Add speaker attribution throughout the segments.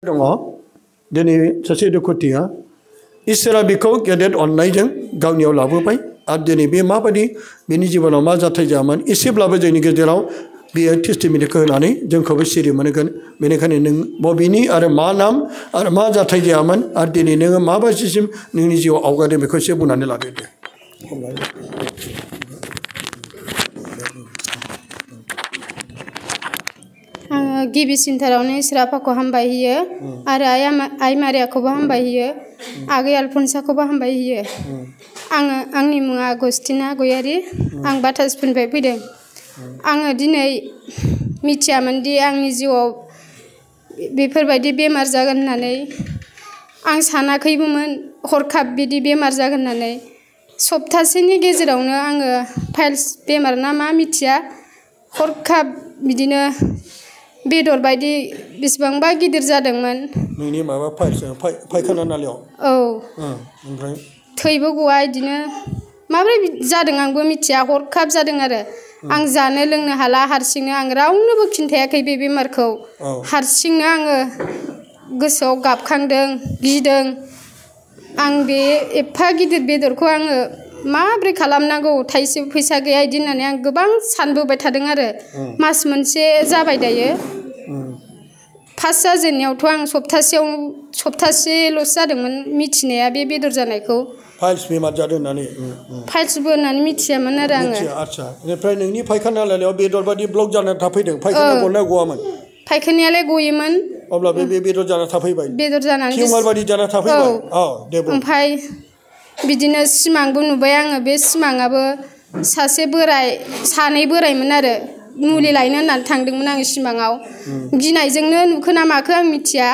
Speaker 1: दङ दिनै सासे दुखुथिया इसोरा बिखौ गेदेर अननायजों गावनियाव लाबोबाय आरो दिनै बे माबायदि बिनि जिबनाव मा जाथाय जायामोन एसेब्लाबो जोंनि गेजेराव बियो टेस्टिमनिखौ होनानै जोंखौबो सिरि मोनगोन बेनिखायनो नों बबेनि आरो मा नाम आरो मा जाथाय जायामोन आरो दिनै नोङो माबायदिसिम नोंनि जिउआव आवगायदों बेखौ एसे बुंनानै लादो दे।
Speaker 2: गिबिसिनथारावनो इसोर आफाखौ हामबाय होयो आरो आइ मारियाखौबो हामबाय होयो आगै आलफनसाखौबो हामबाय होयो। आंनि मुङा आगस्टिना गयारि आं बाटासपुरनिफ्राय फैदों। आङो दिनै मिथियामोनदि आंनि जिउआव बेफोरबायदि बेमार जागोन होननानै आं सानाखैबोमोन हरखाब बिदि बेमार जागोन होननानै सप्तासेनि गेजेरावनो आङो पाइल्स बेमार ना मा मिथिया हरखाब बिदिनो बेदर बायदि बेसेबांबा गिदिर जादोंमोन।
Speaker 1: नोंनि माबा फायखाना नालायाव
Speaker 2: औ
Speaker 1: ओमफ्राय
Speaker 2: थैबो गवा बिदिनो माबोरै जादों आंबो मिथिया हरखाब जादों आरो आं जानो लोंनो हाला हारसिंनो आं रावनोबो खिन्थायाखै बे बेमारखौ हारसिंनो आङो गोसोआव गाबखांदों गिदों आं बे एफा गिदिर बेदरखौ आङो माब्रै खालामनांगौ थाइसे फैसा गैया बिदि होननानै आं गोबां सानबोबाय थादों आरो मास मोनसे जाबाय दायो। फार्स्ट जाजेननायावथ' आं सप्तासेल'सो जादोंमोन मिथिनाया बे बेदर जानायखौ
Speaker 1: फाइल्स बेमार जादों होननानै
Speaker 2: फाइल्सबो होननानै मिथियामोन आरो आङो
Speaker 1: आच्छा बेनिफ्राय नोंनि फायखाना नालायाव बेदर बायदि ब्लक जानानै थाफैदों फायखाना गनाया गवामोन
Speaker 2: फायखानायालाय गयोमोन
Speaker 1: अब्ला बे बेदर जाना थाफैबाय
Speaker 2: बेदर जानानै
Speaker 1: टिउमार बायदि जाना थाफैबाय दे बुं
Speaker 2: ओमफ्राय बिदिनो सिमांबो नुबाय आङो बे सिमाङाबो सासे बोराय सानै बोरायमोन आरो मुलि लायनो होननानै थांदोंमोन आङो सिमाङाव गिनायजोंनो नुखोना माखो आं मिथिया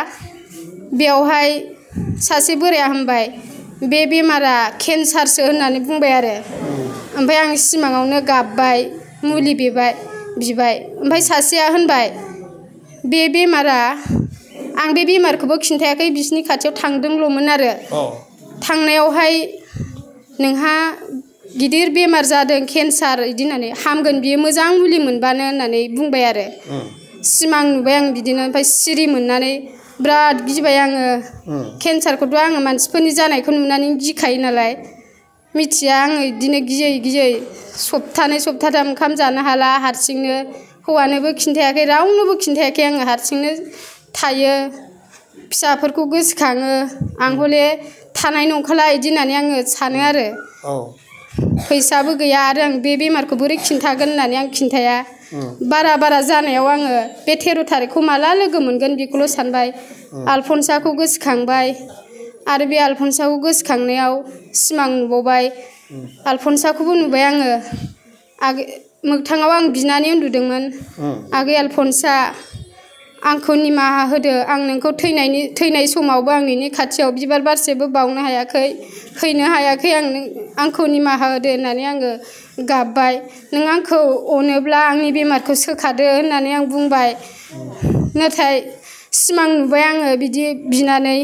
Speaker 2: बेयावहाय सासे बोराया होनबाय बे बेमारा केन्सारसो होननानै बुंबाय आरो ओमफ्राय आं सिमाङावनो गाबबाय मुलि बिबाय ओमफ्राय सासेया होनबाय बे बेमारा आं बे बेमारखौबो खिन्थायाखै बिसिनि खाथियाव थांदोंल'मोन आरो थांनायावहाय नोंहा गिदिर बेमार जादों केन्सार बिदि होननानै हामगोन बियो मोजां मुलि मोनबानो होननानै बुंबाय आरो सिमां नुबाय आं बिदिनो ओमफ्राय सिरि मोननानै बिराद गिबाय आङो केन्सारखौथ' आङो मानसिफोरनि जानायखौ नुनानै गिखायो नालाय मिथिया आङो बिदिनो गियै सप्तानै सप्ताथाम ओंखाम जानो हाला हारसिंनो हौवानोबो खिन्थायाखै रावनोबो खिन्थायाखै आङो हारसिंनो थायो फिसाफोरखौ गोसोखाङो आं हले थानाय नंखाला बिदि होननानै आङो सानो आरो फैसाबो गैया आरो आं बे बेमारखौ बोरै खिन्थागोन होननानै आं खिन्थाया बारा जानायाव आङो बे 13 थारिखखौ माला लोगो मोनगोन बेखौल' सानबाय आलफनसाखौ गोसोखांबाय आरो बे आलफनसाखौ गोसोखांनायाव सिमां नुबावबाय आलफनसाखौबो नुबाय आङो मोगथाङाव आं बिनानै उन्दुदोंमोन आगै आलफनसा आंखौ निमाहा होदो आं नोंखौ थैनाय समावबो आं नोंनि खाथियाव बिबार बारसेबो बावनो हायाखै हैनो हायाखै आंखौ निमाहा होदो होननानै आङो गाबबाय नों आंखौ अनोब्ला आंनि बेमारखौ सोखादो होननानै आं बुंबाय नाथाय सिमां नुबाय आङो बिदि बिनानै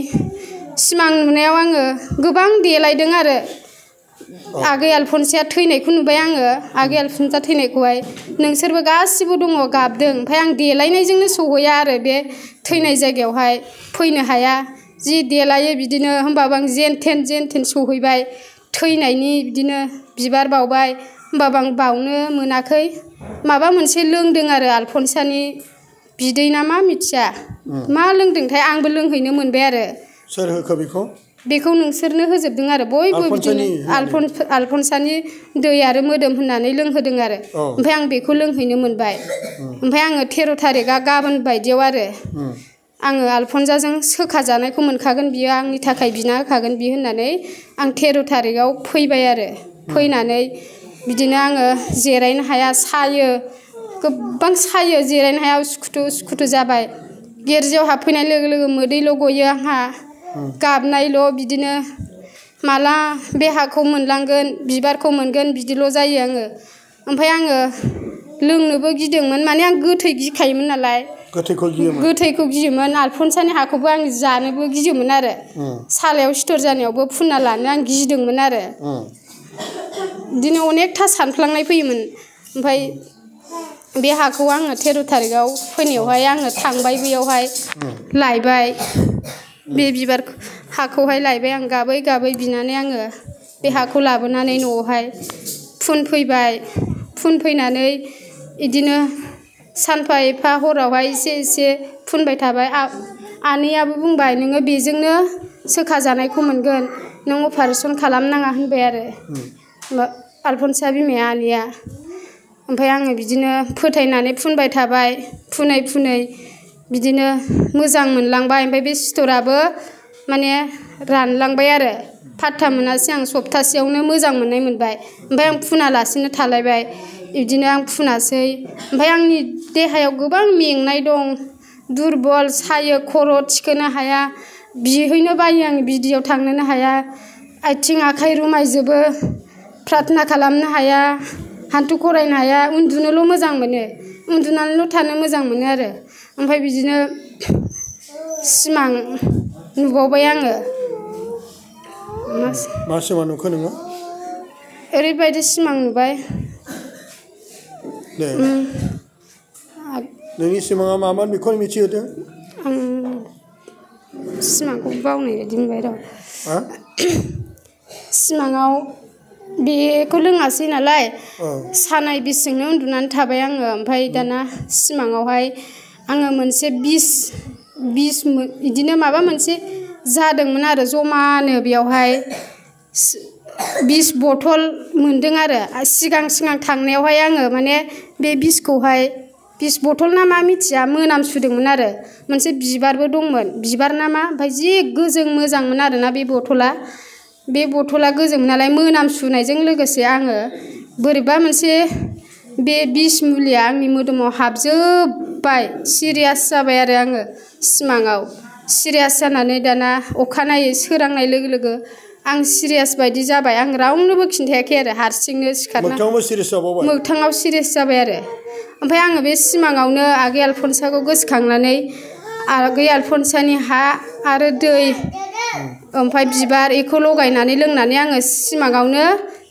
Speaker 2: सिमां नुनायाव आङो गोबां देलायदों आरो आगै आलफनसाया थैनायखौ नुबाय आङो आगै आलफनसा थैनायखौहाय नोंसोरबो गासिबो दङ गाबदों ओमफ्राय आं देलायनायजोंनो सहैया आरो बे थैनाय जायगायावहाय फैनो हाया जि देलायो बिदिनो होमबाबो आं जेन थेन सहैबाय थैनायनि बिदिनो बिबार बावबाय होमबाबो आं बावनो मोनाखै माबा मोनसे लोंदों आरो आलफनसानि बिदै ना मा मिथिया मा लोंदोंथाय आंबो लोंहैनो मोनबाय आरो
Speaker 1: सोर होखो
Speaker 2: बेखौ नोंसोरनो होजोबदों आरो बयबो बिदिनो आलफनसानि दै आरो मोदोम होननानै लोंहोदों आरो ओमफ्राय आं बेखौ लोंहैनो मोनबाय ओमफ्राय आङो 13 थारिखआ गाबोन बायदियाव आरो आङो आलफनसाजों सोखाजानायखौ मोनखागोन बियो आंनि थाखाय बिना होखागोन बियो होननानै आं 13 थारिखआव फैबाय आरो फैनानै बिदिनो आङो जिरायनो हाया सायो गोबां सायो जिरायनो हाया उसुखुथु जाबाय गिर्जायाव हाबफैनाय लोगो लोगो मोदैल' गयो आंहा गाबनायल' बिदिनो माला बे हाखौ मोनलांगोन बिबारखौ मोनगोन बिदिल' जायो आङो ओमफ्राय आङो लोंनोबो गिदोंमोन माने आं गोथै गिखायोमोन नालाय गोथैखौ गियोमोन आलफनसानि हाखौबो आं जानोबो गियोमोन आरो सालायाव सिथर जानायावबो फुनना लानो आं गिदोंमोन आरो बिदिनो अनेकथा सानफ्लांनाय फैयोमोन ओमफ्राय बे हाखौ आङो 13 थारिखआव फैनायावहाय आङो थांबाय बेयावहाय लायबाय बे बिबार हाखौहाय लायबाय आं गाबै गाबै बिनानै आङो बे हाखौ लाबोनानै न'आवहाय फुनफैबाय फुनफैनानै इदिनो सानफा एफा हरावहाय एसे एसे फुनबाय थाबाय आनैयाबो बुंबाय नोङो बेजोंनो सोखा जानायखौ मोनगोन नों अपारेसन खालामनाङा होनबाय आरो आलफनसा बिमाया आनैया ओमफ्राय आङो बिदिनो फोथायनानै फुनबाय थाबाय फुनै फुनै बिदिनो मोजां मोनलांबाय ओमफ्राय बे सिथराबो माने रानलांबाय आरो फात्ता मोनासै आं सप्तासेयावनो मोजां मोननाय मोनबाय ओमफ्राय आं फुनालासिनो थालायबाय बिदिनो आं फुनासै ओमफ्राय आंनि देहायाव गोबां मेंनाय दं दुरबल सायो खर' थिखोनो हाया बिहैनो बायो आं बिदियाव थांनोनो हाया आथिं आखाइ रुमायजोबो प्रार्थना खालामनो हाया हान्थु खरायनो हाया उन्दुनोल' मोजां मोनो उन्दुनानैल' थानो मोजां मोनो आरो ओमफ्राय बिदिनो सिमां नुबावबाय आङो
Speaker 1: मा सिमां नुखो नोङो
Speaker 2: ओरैबायदि सिमां नुबाय
Speaker 1: दे नोंनि सिमाङा मामोन बेखौ मिथिहोदो
Speaker 2: आं सिमांखौ बावनाय बायदि मोनबाय र' सिमाङाव बेखौ लोङासै नालाय सानाय बिसजोंनो उन्दुनानै थाबाय आङो ओमफ्राय दाना सिमाङावहाय आङो मोनसे बिस बिदिनो माबा मोनसे जादोंमोन आरो जमानो बेयावहाय 20 बथल मोनदों आरो सिगां थांनायावहाय आङो माने बे बिसखौहाय 20 बथल ना मा मिथिया मोनामसुदोंमोन आरो मोनसे बिबारबो दंमोन बिबार ना मा ओमफ्राय जि गोजों मोजांमोन आरोना बे बथला गोजोंमोन नालाय मोनामसुनायजों लोगोसे आङो बोरैबा मोनसे बे बिस मुलिया आंनि मोदोमाव हाबजोब्बाय सिरियास जाबाय आरो आङो सिमाङाव सिरियास जानानै दाना अखानायै सोरांनाय लोगो लोगो आं सिरियास बायदि जाबाय आं रावनोबो खिन्थायाखै आरो हारसिंनो सिखारना मोगथाङाव सिरियास जाबाय आरो ओमफ्राय आङो बे सिमाङावनो आगै आलफनसाखौ गोसोखांनानै आगै आलफनसानि हा आरो दै ओमफ्राय बिबार बेखौ लगायनानै लोंनानै आङो सिमाङावनो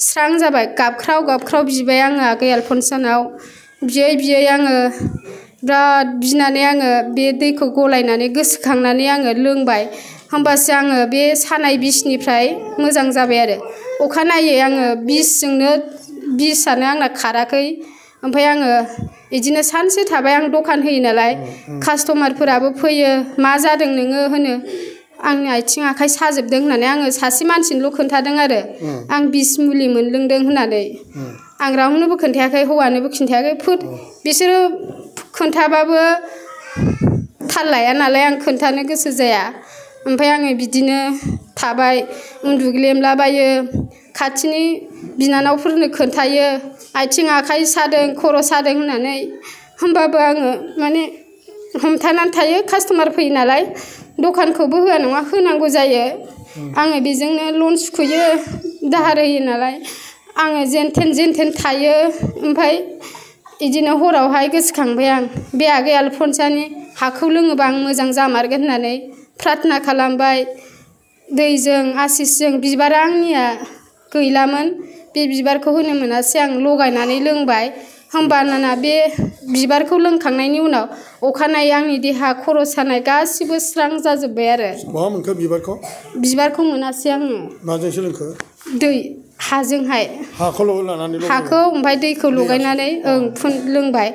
Speaker 2: स्रां जाबाय गाबख्राव बिबाय आङो आगै आलफनसानाव बियै आङो बिराद बिनानै आङो बे दैखौ गलायनानै गोसोखांनानै आङो लोंबाय होमबासो आङो बे सानाय बिसनिफ्राय मोजां जाबाय आरो अखानायै आङो बिसआनो आंना खाराखै ओमफ्राय आङो बिदिनो सानसे थाबाय आं दखान होयो नालाय कास्टमारफोराबो फैयो मा जादों नोङो होनो आंनि आथिं आखाइ साजोबदों होननानै आङो सासे मानसिनोल' खोन्थादों आरो आं बिस मुलि मोनलोंदों होननानै आं रावनोबो खोन्थायाखै हौवानोबो खिन्थायाखै बिसोरो खोन्थाबाबो थाल लाया नालाय आं खोन्थानो गोसो जाया ओमफ्राय आङो बिदिनो थाबाय उन्दुग्लेमलाबायो खाथिनि बिनानावफोरनो खोन्थायो आथिं आखाइ सादों खर' सादों होननानै होमबाबो आङो माने हमथानानै थायो कास्टमार फैयो नालाय दखानखौबो होआ नङा होनांगौ जायो आङो बेजोंनो लन सुख'यो दाहार होयो नालाय आङो जेनथेन थायो ओमफ्राय बिदिनो हरावहाय गोसोखांबाय आं बे आगै आलफनसानि हाखौ लोङोबा आं मोजां जामारगोन होननानै प्रार्थना खालामबाय दैजों आसिसजों बिबारा आंनिया गैलामोन बे बिबारखौ होनो मोनासै आं लगायनानै लोंबाय होमबाना बे बिबारखौ लोंखांनायनि उनाव अखानायै आंनि देहा खर' सानाय गासिबो स्रां जाजोब्बाय आरो
Speaker 1: मा मोनखो
Speaker 2: बिबारखौ मोनासै आङो
Speaker 1: माजोंसो लोंखो
Speaker 2: दै हाजोंहाय हाखौ ओमफ्राय दैखौ लगायनानै लोंबाय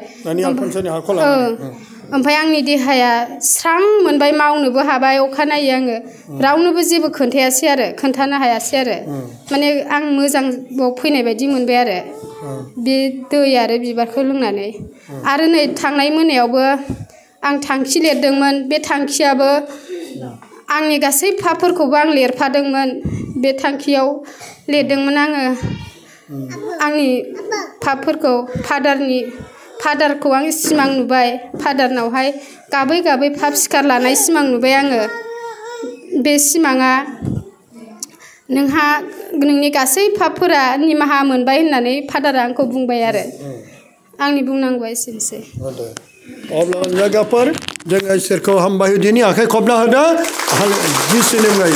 Speaker 2: ओमफ्राय आंनि देहाया स्रां मोनबाय मावनोबो हाबाय अखानायै आङो रावनोबो जेबो खोन्थानो हायासै आरो माने आं मोजाङाव फैनाय बायदि मोनबाय आरो बे दै आरो बिबारखौ लोंनानै आरो नै थांनाय मोनायावबो आं थांखि लिरदोंमोन बे थांखियाबो आंनि गासै पापफोरखौबो आं लिरफादोंमोन बे थांखियाव लिरदोंमोन आङो आंनि पापफोरखौ फादारखौ आं सिमां नुबाय फादारनावहाय गाबै पाप सिखार लानाय सिमां नुबाय आङो बे सिमाङा नोंनि गासै पापफोरा निमाहा मोनबाय होननानै फादारा आंखौ बुंबाय आरो आंनि बुंनांगौआ एसेनोसै
Speaker 1: अब्ला जायगाफोर जों इसोरखौ हामबाय दिनै आखाइ खबना होदो जिसुनि मुङै